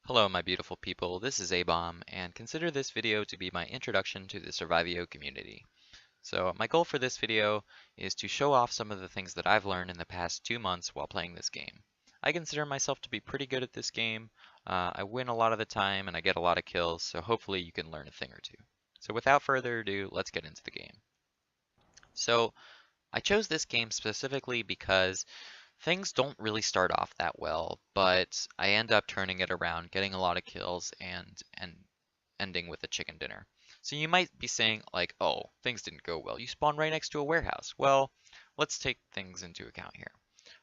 Hello, my beautiful people. This is A-Bomb, and consider this video to be my introduction to the Survivio community. So, my goal for this video is to show off some of the things that I've learned in the past 2 months while playing this game. I consider myself to be pretty good at this game. I win a lot of the time and I get a lot of kills, so hopefully you can learn a thing or two. So, without further ado, let's get into the game. So, I chose this game specifically because things don't really start off that well, but I end up turning it around, getting a lot of kills, and ending with a chicken dinner. So you might be saying like, oh, things didn't go well. You spawned right next to a warehouse. Well, let's take things into account here.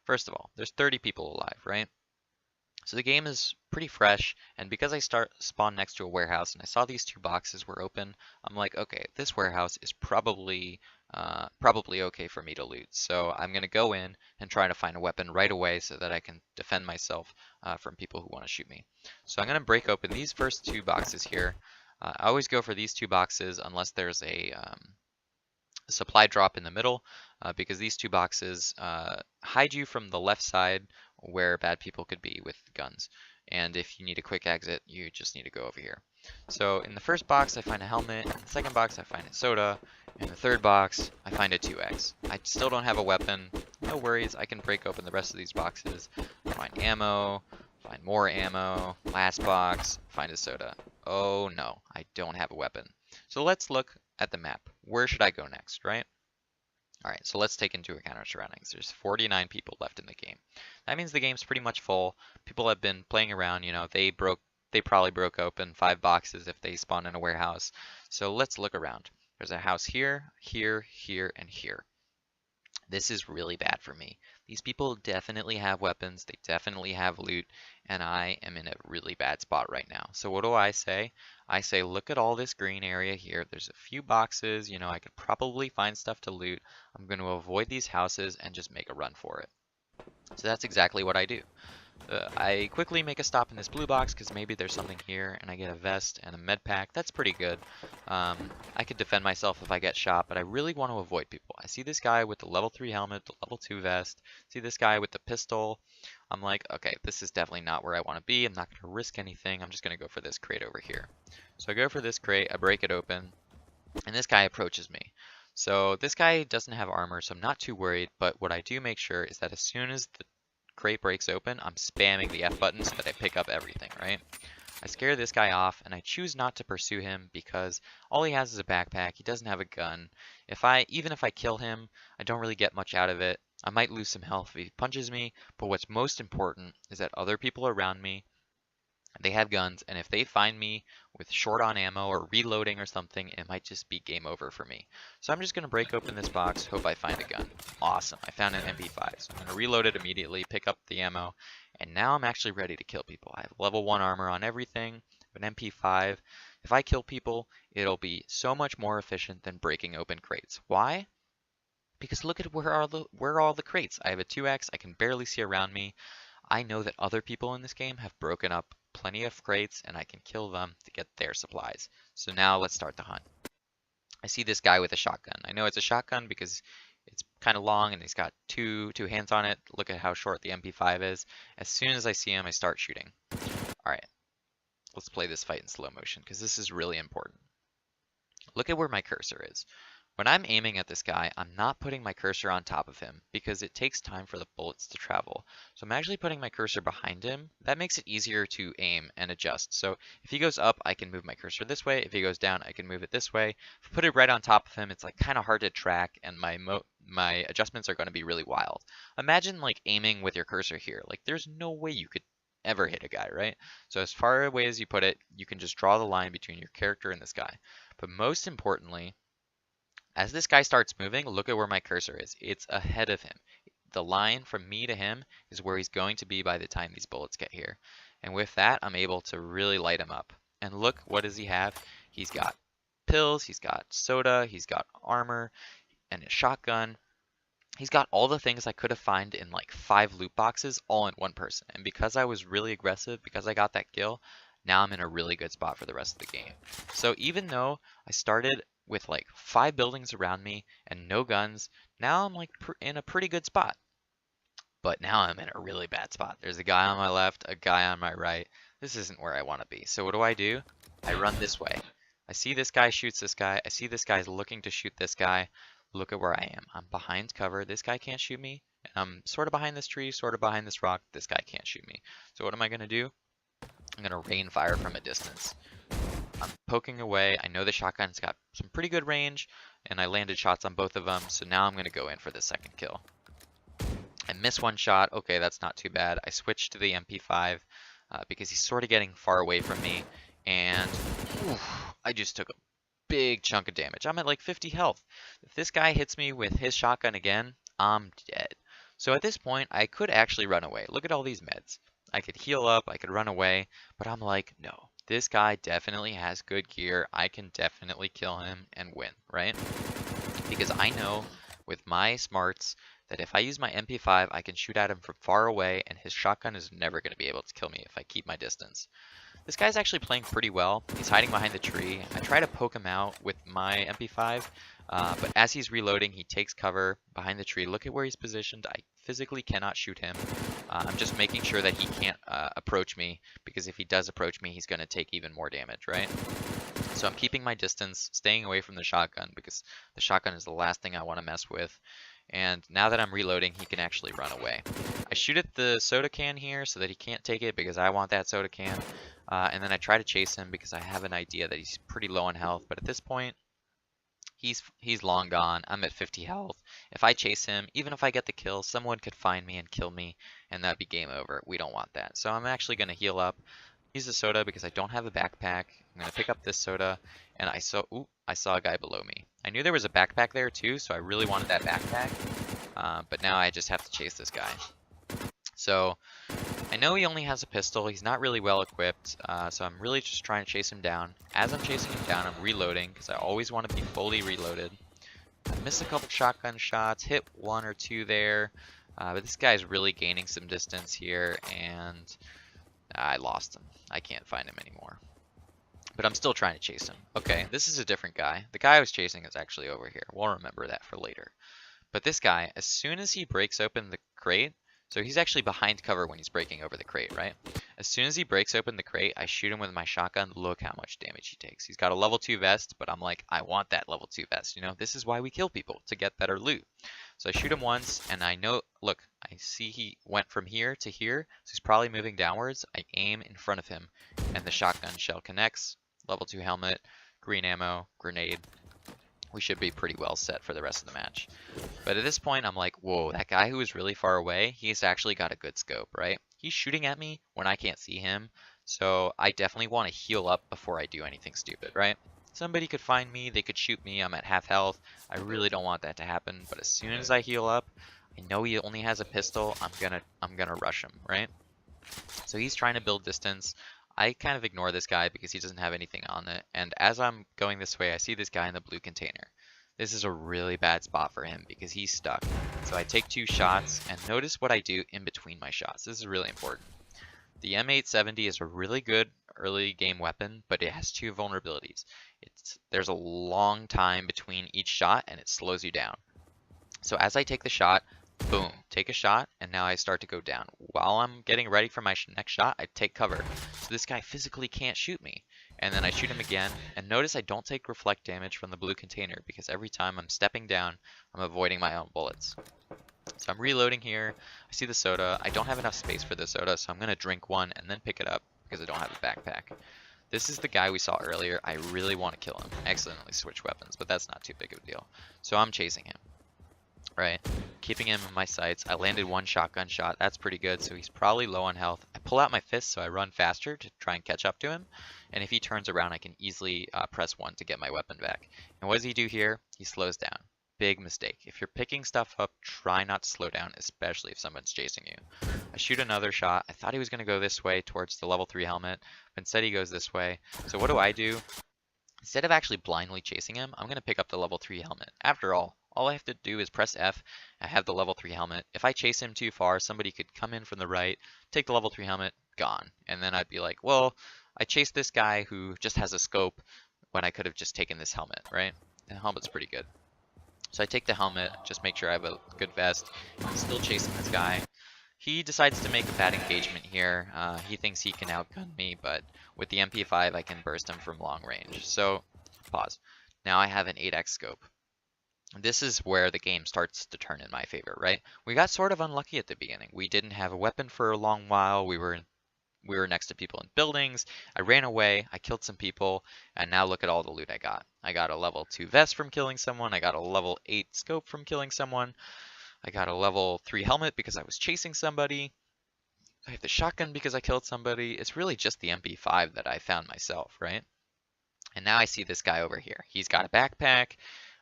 First of all, there's 30 people alive, right? So the game is pretty fresh, and because I spawn next to a warehouse and I saw these two boxes were open, I'm like, okay, this warehouse is probably okay for me to loot. So I'm gonna go in and try to find a weapon right away so that I can defend myself from people who want to shoot me. So I'm gonna break open these first two boxes here. I always go for these two boxes unless there's a supply drop in the middle, because these two boxes hide you from the left side where bad people could be with guns. And if you need a quick exit, you just need to go over here. So in the first box, I find a helmet. In the second box, I find a soda. In the third box, I find a 2x. I still don't have a weapon. No worries, I can break open the rest of these boxes. Find ammo, find more ammo, last box, find a soda. Oh no, I don't have a weapon. So let's look at the map. Where should I go next, right? All right, so let's take into account our surroundings. There's 49 people left in the game. That means the game's pretty much full. People have been playing around, they probably broke open 5 boxes if they spawn in a warehouse. So let's look around. There's a house here, here, here, and here. This is really bad for me. These people definitely have weapons, they definitely have loot, and I am in a really bad spot right now. So what do I say? I say, look at all this green area here. There's a few boxes, I could probably find stuff to loot. I'm going to avoid these houses and just make a run for it. So that's exactly what I do. I quickly make a stop in this blue box because maybe there's something here, and I get a vest and a med pack. That's pretty good. I could defend myself if I get shot, but I really want to avoid people. I see this guy with the level 3 helmet, the level 2 vest, see this guy with the pistol. I'm like, okay, this is definitely not where I want to be. I'm not going to risk anything. I'm just going to go for this crate over here. So I go for this crate, I break it open, and this guy approaches me. So this guy doesn't have armor, so I'm not too worried, but what I do make sure is that as soon as the crate breaks open, I'm spamming the F button so that I pick up everything, right? I scare this guy off and I choose not to pursue him because all he has is a backpack, he doesn't have a gun. Even if I kill him, I don't really get much out of it. I might lose some health if he punches me, but what's most important is that other people around me, they have guns, and if they find me with short on ammo or reloading or something, it might just be game over for me. So I'm just going to break open this box, hope I find a gun. Awesome, I found an MP5, so I'm going to reload it immediately, pick up the ammo, and now I'm actually ready to kill people. I have level 1 armor on everything, an MP5. If I kill people, it'll be so much more efficient than breaking open crates. Why? Because look at where are all the crates. I have a 2x, I can barely see around me. I know that other people in this game have broken up plenty of crates and I can kill them to get their supplies. So now let's start the hunt. I see this guy with a shotgun. I know it's a shotgun because it's kind of long and he's got two hands on it. Look at how short the MP5 is. As soon as I see him, I start shooting. All right, let's play this fight in slow motion because this is really important. Look at where my cursor is. When I'm aiming at this guy, I'm not putting my cursor on top of him because it takes time for the bullets to travel. So I'm actually putting my cursor behind him. That makes it easier to aim and adjust. So if he goes up, I can move my cursor this way. If he goes down, I can move it this way. If I put it right on top of him, it's like kind of hard to track and my adjustments are going to be really wild. Imagine like aiming with your cursor here. Like there's no way you could ever hit a guy, right? So as far away as you put it, you can just draw the line between your character and this guy. But most importantly, as this guy starts moving, look at where my cursor is. It's ahead of him. The line from me to him is where he's going to be by the time these bullets get here. And with that, I'm able to really light him up. And look, what does he have? He's got pills, he's got soda, he's got armor, and a shotgun. He's got all the things I could have found in like 5 loot boxes all in one person. And because I was really aggressive, because I got that kill, now I'm in a really good spot for the rest of the game. So even though I started with like 5 buildings around me and no guns, now I'm like in a pretty good spot. But now I'm in a really bad spot. There's a guy on my left, a guy on my right. this isn't where I want to be. So what do? I run this way. I see this guy shoots this guy. I see this guy's looking to shoot this guy. Look at where I am. I'm behind cover. This guy can't shoot me. And I'm sort of behind this tree, sort of behind this rock. This guy can't shoot me. So what am I going to do? I'm going to rain fire from a distance. I'm poking away. I know the shotgun's got some pretty good range, and I landed shots on both of them. So now I'm going to go in for the second kill. I miss one shot. Okay, that's not too bad. I switched to the MP5 because he's sort of getting far away from me. And I just took a big chunk of damage. I'm at like 50 health. If this guy hits me with his shotgun again, I'm dead. So at this point, I could actually run away. Look at all these meds. I could heal up, I could run away, but I'm like, no, this guy definitely has good gear. I can definitely kill him and win, right? Because I know with my smarts that if I use my MP5, I can shoot at him from far away, and his shotgun is never going to be able to kill me if I keep my distance. This guy's actually playing pretty well. He's hiding behind the tree. I try to poke him out with my MP5, but as he's reloading, he takes cover behind the tree. Look at where he's positioned. I physically cannot shoot him. I'm just making sure that he can't approach me, because if he does approach me, he's going to take even more damage, right? So I'm keeping my distance, staying away from the shotgun, because the shotgun is the last thing I want to mess with. And now that I'm reloading, he can actually run away. I shoot at the soda can here so that he can't take it because I want that soda can. And then I try to chase him because I have an idea that he's pretty low on health. But at this point, he's long gone. I'm at 50 health. If I chase him, even if I get the kill, someone could find me and kill me, and that'd be game over. We don't want that. So I'm actually going to heal up. Use the soda because I don't have a backpack. I'm going to pick up this soda, and I saw a guy below me. I knew there was a backpack there too, so I really wanted that backpack. But now I just have to chase this guy. So I know he only has a pistol. He's not really well equipped, so I'm really just trying to chase him down. As I'm chasing him down, I'm reloading because I always want to be fully reloaded. I missed a couple shotgun shots, hit one or two there, but this guy's really gaining some distance here, and I lost him. I can't find him anymore. But I'm still trying to chase him. Okay, this is a different guy. The guy I was chasing is actually over here. We'll remember that for later. But this guy, as soon as he breaks open the crate, so he's actually behind cover when he's breaking over the crate, right? As soon as he breaks open the crate, I shoot him with my shotgun. Look how much damage he takes. He's got a level 2 vest, but I'm like, I want that level 2 vest. You know, this is why we kill people, to get better loot. So I shoot him once, and I know, look, I see he went from here to here, so he's probably moving downwards. I aim in front of him, and the shotgun shell connects. Level 2 helmet, green ammo, grenade. We should be pretty well set for the rest of the match. But at this point, I'm like, whoa, that guy who is really far away, he's actually got a good scope, right? He's shooting at me when I can't see him, so I definitely want to heal up before I do anything stupid, right? Somebody could find me, they could shoot me, I'm at half health. I really don't want that to happen, but as soon as I heal up, I know he only has a pistol, I'm gonna rush him, right? So he's trying to build distance. I kind of ignore this guy because he doesn't have anything on it, and as I'm going this way, I see this guy in the blue container. This is a really bad spot for him because he's stuck. So I take 2 shots, and notice what I do in between my shots. This is really important. The M870 is a really good early game weapon, but it has 2 vulnerabilities. There's a long time between each shot, and it slows you down. So as I take the shot, boom, take a shot, and now I start to go down. While I'm getting ready for my next shot, I take cover. So this guy physically can't shoot me. And then I shoot him again, and notice I don't take reflect damage from the blue container because every time I'm stepping down, I'm avoiding my own bullets. So I'm reloading here. I see the soda. I don't have enough space for the soda, so I'm going to drink one and then pick it up because I don't have a backpack. This is the guy we saw earlier. I really want to kill him. I accidentally switched weapons, but that's not too big of a deal. So I'm chasing him. Right, keeping him in my sights. I landed 1 shotgun shot. That's pretty good, so he's probably low on health. I pull out my fist, so I run faster to try and catch up to him. And if he turns around, I can easily press 1 to get my weapon back. And what does he do here? He slows down. Big mistake. If you're picking stuff up, try not to slow down, especially if someone's chasing you. I shoot another shot. I thought he was going to go this way towards the level 3 helmet, but instead he goes this way. So what do? Instead of actually blindly chasing him, I'm going to pick up the level 3 helmet. After all I have to do is press F. I have the level 3 helmet. If I chase him too far, somebody could come in from the right, take the level 3 helmet, gone. And then I'd be like, well, I chased this guy who just has a scope when I could have just taken this helmet, right? The helmet's pretty good. So I take the helmet, just make sure I have a good vest. I'm still chasing this guy. He decides to make a bad engagement here. He thinks he can outgun me, but with the MP5 I can burst him from long range. So, pause. Now I have an 8x scope. This is where the game starts to turn in my favor, right? We got sort of unlucky at the beginning. We didn't have a weapon for a long while. We were next to people in buildings. I ran away. I killed some people, and now look at all the loot I got. I got a level 2 vest from killing someone. I got a level 8 scope from killing someone. I got a level 3 helmet because I was chasing somebody. I have the shotgun because I killed somebody. It's really just the MP5 that I found myself, right? And now I see this guy over here. He's got a backpack.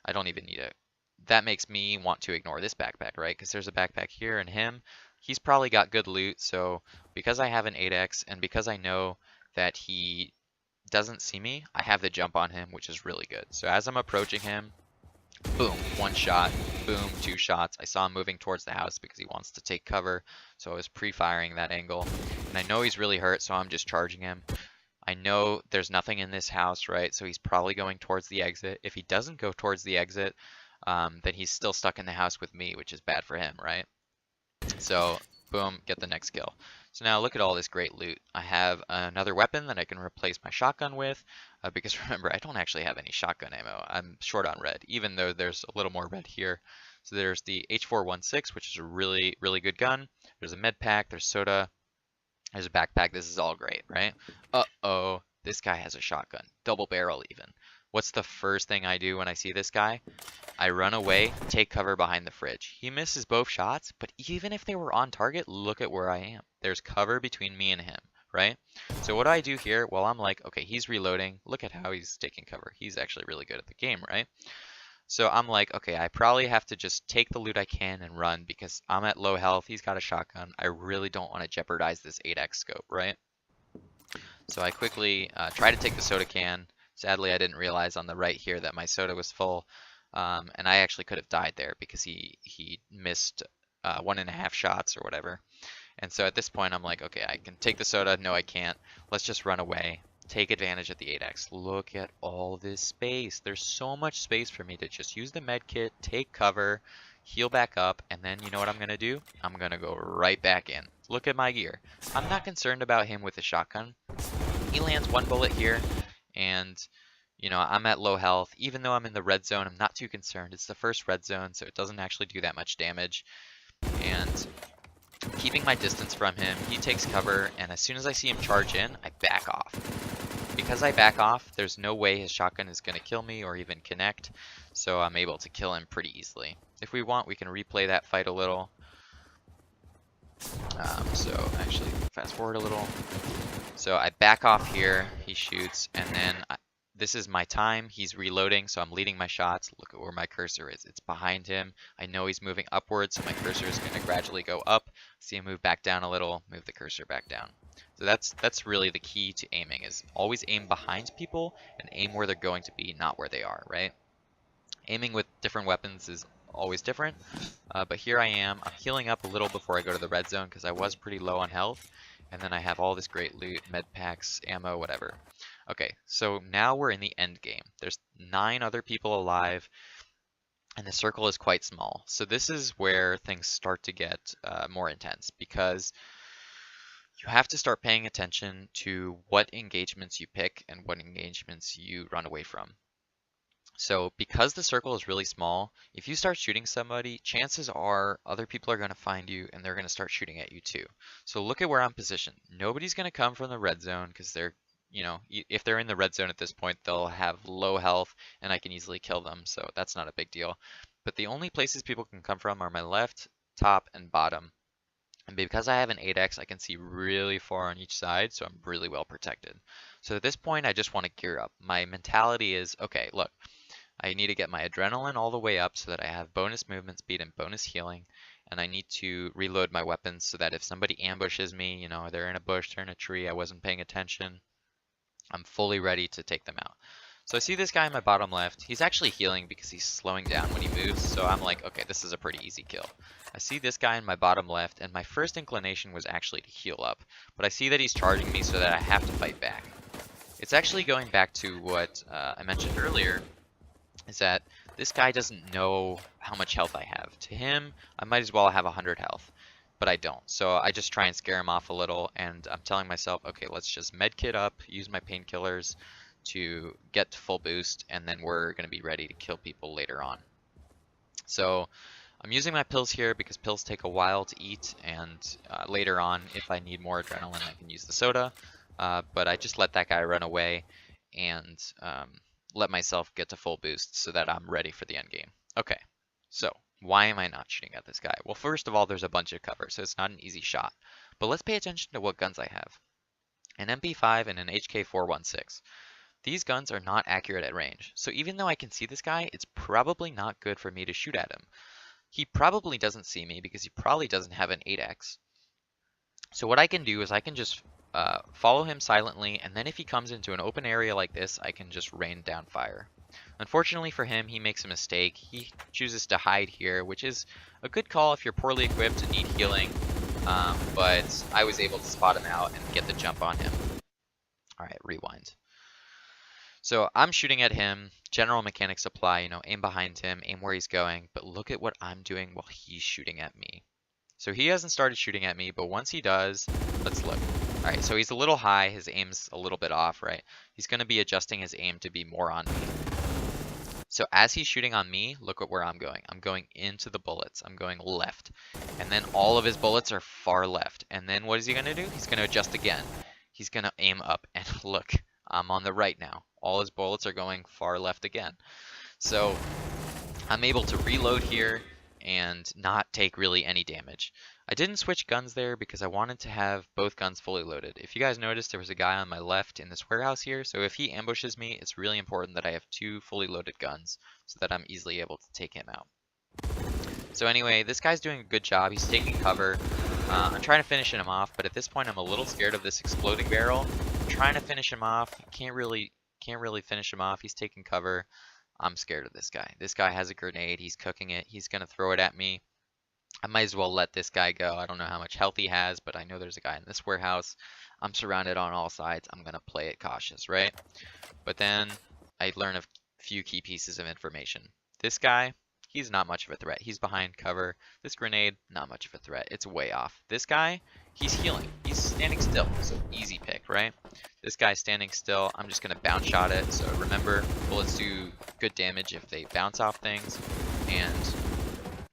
I don't even need it. That makes me want to ignore this backpack, right? Because there's a backpack here and him. He's probably got good loot. So because I have an 8x and because I know that he doesn't see me, I have the jump on him, which is really good. So as I'm approaching him, boom, 1 shot, boom, 2 shots. I saw him moving towards the house because he wants to take cover. So I was pre-firing that angle. And I know he's really hurt, so I'm just charging him. I know there's nothing in this house, right? So he's probably going towards the exit. If he doesn't go towards the exit, then he's still stuck in the house with me, which is bad for him, right? So, boom, get the next kill. So now look at all this great loot. I have another weapon that I can replace my shotgun with, because remember, I don't actually have any shotgun ammo. I'm short on red, even though there's a little more red here. So there's the H416, which is a really, really good gun. There's a med pack, there's soda, there's a backpack. This is all great, right? Uh-oh, this guy has a shotgun, double barrel even. What's the first thing I do when I see this guy? I run away, take cover behind the fridge. He misses both shots, but even if they were on target, look at where I am. There's cover between me and him, right? So what do I do here? Well, I'm like, okay, he's reloading. Look at how he's taking cover. He's actually really good at the game, right? So I'm like, okay, I probably have to just take the loot I can and run because I'm at low health. He's got a shotgun. I really don't want to jeopardize this 8x scope, right? So I quickly try to take the soda can. Sadly, I didn't realize on the right here that my soda was full. And I actually could have died there because he missed 1.5 shots or whatever. And so at this point, I'm like, okay, I can take the soda. No, I can't. Let's just run away. Take advantage of the 8x. Look at all this space. There's so much space for me to just use the med kit, take cover, heal back up, and then you know what I'm going to do? I'm going to go right back in. Look at my gear. I'm not concerned about him with the shotgun. He lands 1 bullet here, and you know, I'm at low health. Even though I'm in the red zone, I'm not too concerned. It's the first red zone, so it doesn't actually do that much damage. And keeping my distance from him, he takes cover, and as soon as I see him charge in, I back off. Because I back off, there's no way his shotgun is going to kill me or even connect, so I'm able to kill him pretty easily. If we want, we can replay that fight a little. So actually, fast forward a little. So I back off here, he shoots, and then this is my time. He's reloading, so I'm leading my shots. Look at where my cursor is. It's behind him. I know he's moving upwards, so my cursor is going to gradually go up. See him move back down a little, move the cursor back down. So that's really the key to aiming, is always aim behind people and aim where they're going to be, not where they are, right? Aiming with different weapons is always different, but here I am. I'm healing up a little before I go to the red zone because I was pretty low on health. And then I have all this great loot, med packs, ammo, whatever. Okay, so now we're in the end game. There's 9 other people alive, and the circle is quite small. So this is where things start to get more intense, because you have to start paying attention to what engagements you pick and what engagements you run away from. So because the circle is really small, if you start shooting somebody, chances are other people are going to find you and they're going to start shooting at you too. So look at where I'm positioned. Nobody's going to come from the red zone because they're, you know, if they're in the red zone at this point, they'll have low health and I can easily kill them. So that's not a big deal. But the only places people can come from are my left, top, and bottom. And because I have an 8x, I can see really far on each side, so I'm really well protected. So at this point, I just want to gear up. My mentality is, okay, look, I need to get my adrenaline all the way up so that I have bonus movement speed and bonus healing. And I need to reload my weapons so that if somebody ambushes me, you know, they're in a bush, they're in a tree, I wasn't paying attention, I'm fully ready to take them out. So I see this guy in my bottom left. He's actually healing because he's slowing down when he moves. So I'm like, okay, this is a pretty easy kill. I see this guy in my bottom left, and my first inclination was actually to heal up. But I see that he's charging me so that I have to fight back. It's actually going back to what I mentioned earlier, is that this guy doesn't know how much health I have. To him, I might as well have 100 health. but I don't. So I just try and scare him off a little, and I'm telling myself, okay, let's just medkit up, use my painkillers to get to full boost, and then we're going to be ready to kill people later on. So I'm using my pills here because pills take a while to eat, and later on, if I need more adrenaline, I can use the soda. But I just let that guy run away and let myself get to full boost so that I'm ready for the end game. Okay, so why am I not shooting at this guy? Well, first of all, there's a bunch of cover, so it's not an easy shot. But let's pay attention to what guns I have. An MP5 and an HK416. These guns are not accurate at range, so even though I can see this guy, it's probably not good for me to shoot at him. He probably doesn't see me because he probably doesn't have an 8x. So what I can do is I can just follow him silently, and then if he comes into an open area like this, I can just rain down fire. Unfortunately for him, he makes a mistake. He chooses to hide here, which is a good call if you're poorly equipped and need healing, but I was able to spot him out and get the jump on him. Alright, rewind. So I'm shooting at him, general mechanics apply, aim behind him, aim where he's going, but look at what I'm doing while he's shooting at me. So he hasn't started shooting at me, but once he does, let's look. All right, so he's a little high, his aim's a little bit off, right? He's gonna be adjusting his aim to be more on me. So as he's shooting on me, look at where I'm going. I'm going into the bullets, I'm going left. And then all of his bullets are far left. And then what is he gonna do? He's gonna adjust again. He's gonna aim up, and look, I'm on the right now. All his bullets are going far left again. So I'm able to reload here and not take really any damage. I didn't switch guns there because I wanted to have both guns fully loaded. If you guys noticed, there was a guy on my left in this warehouse here, so if he ambushes me, it's really important that I have 2 fully loaded guns so that I'm easily able to take him out. So anyway, this guy's doing a good job. He's taking cover. I'm trying to finish him off, but at this point I'm a little scared of this exploding barrel. I'm trying to finish him off. Can't really finish him off. He's taking cover. I'm scared of this guy. This guy has a grenade. He's cooking it. He's going to throw it at me. I might as well let this guy go. I don't know how much health he has, but I know there's a guy in this warehouse. I'm surrounded on all sides. I'm going to play it cautious, right? But then I learn a few key pieces of information. This guy, he's not much of a threat. He's behind cover. This grenade, not much of a threat. It's way off. This guy, he's healing. He's standing still. So easy pick, right? This guy's standing still. I'm just going to bounce shot it. So remember, bullets do good damage if they bounce off things. And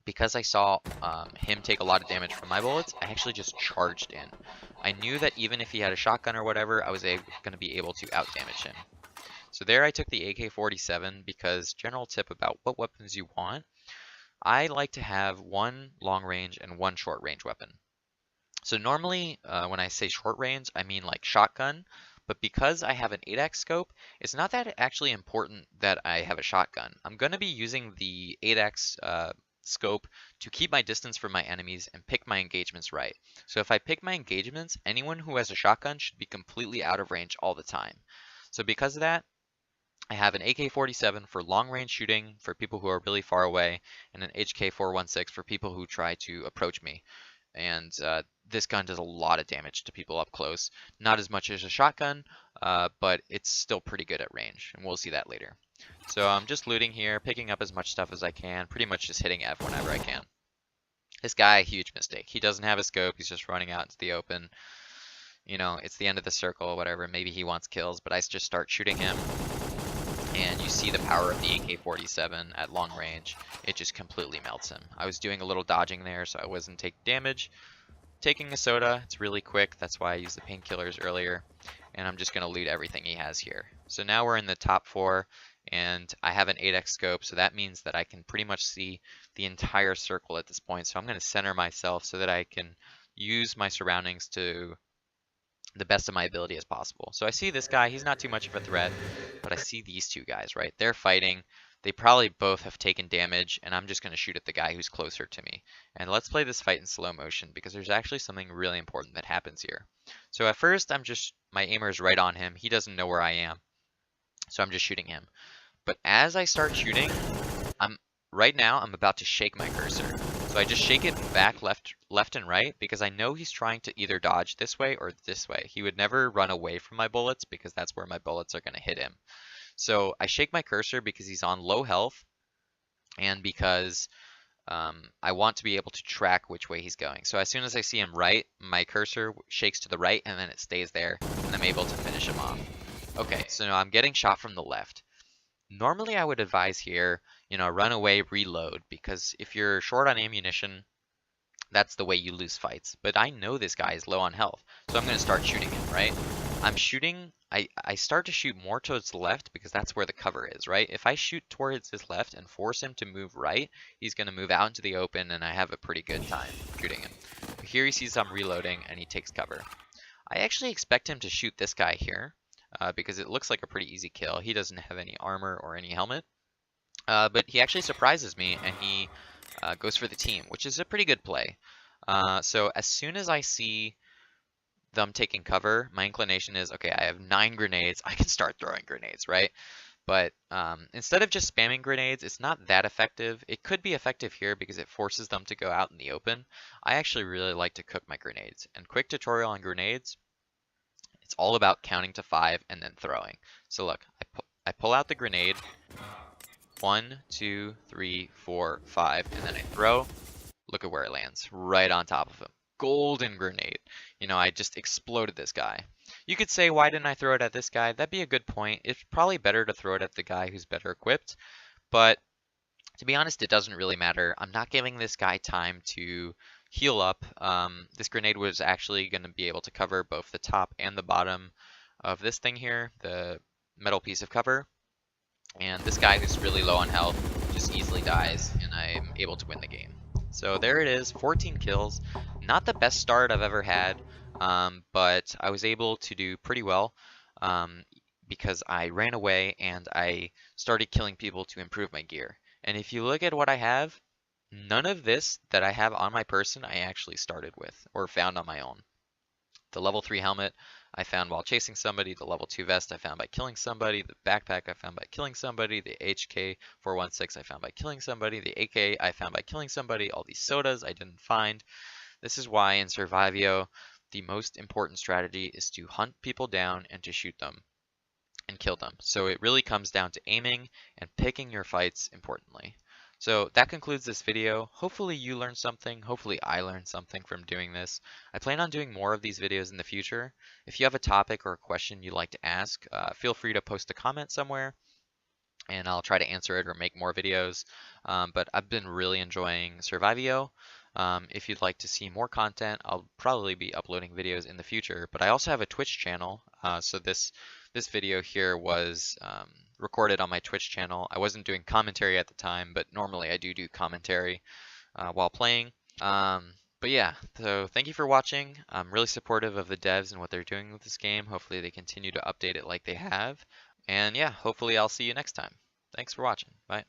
because I saw him take a lot of damage from my bullets, I actually just charged in. I knew that even if he had a shotgun or whatever, I was going to be able to out-damage him. So there I took the AK-47 because general tip about what weapons you want, I like to have 1 long range and 1 short range weapon. So normally when I say short range, I mean like shotgun, but because I have an 8x scope, it's not that actually important that I have a shotgun. I'm going to be using the 8x scope to keep my distance from my enemies and pick my engagements right. So if I pick my engagements, anyone who has a shotgun should be completely out of range all the time. So because of that, I have an AK-47 for long range shooting for people who are really far away, and an HK-416 for people who try to approach me. And this gun does a lot of damage to people up close. Not as much as a shotgun, but it's still pretty good at range, and we'll see that later. So I'm just looting here, picking up as much stuff as I can, pretty much just hitting F whenever I can. This guy, huge mistake. He doesn't have a scope, he's just running out into the open. It's the end of the circle, whatever, maybe he wants kills, but I just start shooting him. And you see the power of the AK-47 at long range. It just completely melts him. I was doing a little dodging there, so I wasn't taking damage. Taking a soda, it's really quick. That's why I used the painkillers earlier. And I'm just going to loot everything he has here. So now we're in the top 4, and I have an 8x scope, so that means that I can pretty much see the entire circle at this point. So I'm going to center myself so that I can use my surroundings to the best of my ability as possible. So I see this guy, he's not too much of a threat, but I see these 2 guys, right? They're fighting. They probably both have taken damage, and I'm just going to shoot at the guy who's closer to me. And let's play this fight in slow motion, because there's actually something really important that happens here. So at first, my aimer is right on him. He doesn't know where I am, so I'm just shooting him. But as I start shooting, right now I'm about to shake my cursor. So I just shake it back left and right because I know he's trying to either dodge this way or this way. He would never run away from my bullets because that's where my bullets are going to hit him. So I shake my cursor because he's on low health and because I want to be able to track which way he's going. So as soon as I see him right, my cursor shakes to the right and then it stays there and I'm able to finish him off. Okay, so now I'm getting shot from the left. Normally I would advise here, run away, reload, because if you're short on ammunition, that's the way you lose fights. But I know this guy is low on health, so I'm going to start shooting him, right? I start to shoot more towards the left because that's where the cover is, right? If I shoot towards his left and force him to move right, he's going to move out into the open and I have a pretty good time shooting him. Here he sees I'm reloading and he takes cover. I actually expect him to shoot this guy here because it looks like a pretty easy kill. He doesn't have any armor or any helmet, but he actually surprises me and he goes for the team, which is a pretty good play. So as soon as I see them taking cover, my inclination is, okay, I have 9 grenades. I can start throwing grenades, right? But instead of just spamming grenades, it's not that effective. It could be effective here because it forces them to go out in the open. I actually really like to cook my grenades. And quick tutorial on grenades, it's all about counting to 5 and then throwing. So look, I pull out the grenade, 1, 2, 3, 4, 5, and then I throw. Look at where it lands, right on top of him. Golden grenade. I just exploded this guy. You could say, why didn't I throw it at this guy? That'd be a good point. It's probably better to throw it at the guy who's better equipped, but to be honest, it doesn't really matter. I'm not giving this guy time to heal up. This grenade was actually going to be able to cover both the top and the bottom of this thing here, the metal piece of cover. And this guy who's really low on health just easily dies, and I'm able to win the game. So there it is, 14 kills. Not the best start I've ever had, but I was able to do pretty well because I ran away and I started killing people to improve my gear. And if you look at what I have, none of this that I have on my person I actually started with or found on my own. The level 3 helmet I found while chasing somebody, the level 2 vest I found by killing somebody, the backpack I found by killing somebody, the HK416 I found by killing somebody, the AK I found by killing somebody, all these sodas I didn't find. This is why in Survivio, the most important strategy is to hunt people down and to shoot them and kill them. So it really comes down to aiming and picking your fights importantly. So that concludes this video. Hopefully you learned something. Hopefully I learned something from doing this. I plan on doing more of these videos in the future. If you have a topic or a question you'd like to ask, feel free to post a comment somewhere and I'll try to answer it or make more videos. But I've been really enjoying Survivio. If you'd like to see more content, I'll probably be uploading videos in the future. But I also have a Twitch channel, so this video here was recorded on my Twitch channel. I wasn't doing commentary at the time, but normally I do commentary while playing. But yeah, so thank you for watching. I'm really supportive of the devs and what they're doing with this game. Hopefully they continue to update it like they have. And yeah, hopefully I'll see you next time. Thanks for watching. Bye.